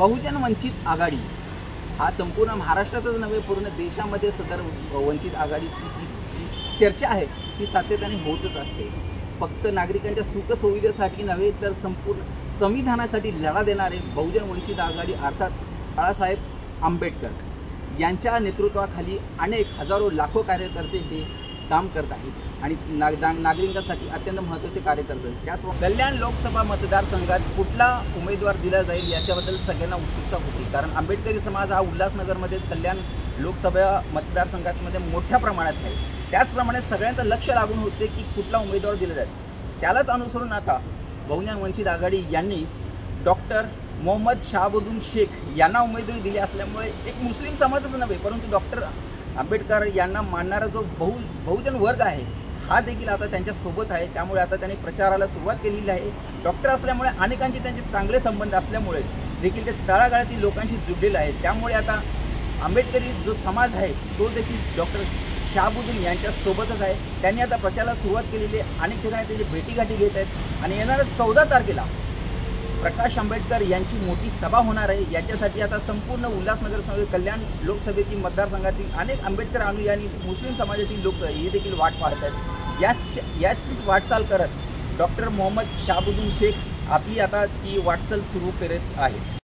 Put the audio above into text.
बहुजन वंचित आघाडी हा संपूर्ण महाराष्ट्रातच नव्हे पूर्ण देशामध्ये सदर वंचित आघाडीची जी चर्चा आहे ती सातत्याने होतच असते। फक्त नागरिकांच्या सुखसुविधेसाठी नव्हे तर संपूर्ण संविधानासाठी लढा देणारे बहुजन वंचित आघाडी अर्थात बाळासाहेब आंबेडकर यांच्या नेतृत्वाखाली अनेक हजारो लाखो कार्यकर्ते हे काम करत आहेत आणि नागरिकांसाठी अत्यंत महत्त्वाचे कार्य करतात। त्याचप्रमाणे कल्याण लोकसभा मतदारसंघात कुठला उमेदवार दिला जाईल याच्याबद्दल सगळ्यांना उत्सुकता होती, कारण आंबेडकरी समाज हा उल्हासनगरमध्येच कल्याण लोकसभा मतदारसंघामध्ये मोठ्या प्रमाणात आहे। त्याचप्रमाणे सगळ्यांचं लक्ष लागून होते की कुठला उमेदवार दिला जाईल। त्यालाच अनुसरून आता बहुजन वंचित आघाडी यांनी डॉक्टर मोहम्मद शहाबुद्दीन शेख यांना उमेदवारी दिली असल्यामुळे एक मुस्लिम समाजच नव्हे परंतु डॉक्टर आंबेडकर यांना मानणारा जो बहुजन वर्ग आहे हा देखील आता त्यांच्यासोबत आहे। त्यामुळे आता त्यांनी प्रचाराला सुरुवात केलेली आहे। डॉक्टर असल्यामुळे अनेकांचे त्यांचे चांगले संबंध असल्यामुळे देखील ते तळागाळातील लोकांशी जुडलेलं आहे। त्यामुळे आता आंबेडकरी जो समाज आहे तो देखील डॉक्टर शहाबुद्दीन यांच्यासोबतच आहे। त्यांनी आता प्रचाराला सुरुवात केलेली आहे। अनेक ठिकाणी त्याची भेटीगाठी घेत आहेत आणि येणाऱ्या 14 तारखेला प्रकाश आंबेडकर यांची मोठी सभा होणार आहे। याच्यासाठी आता संपूर्ण उल्हासनगर कल्याण लोकसभेतील मतदारसंघातील अनेक आंबेडकर अनुयायी मुस्लिम समाजातील लोक हे देखील वाट पाहत आहेत। याचीच वाटचाल करत डॉक्टर मोहम्मद शहाबुद्दीन शेख आपली आता ती वाटचाल सुरू करत आहेत।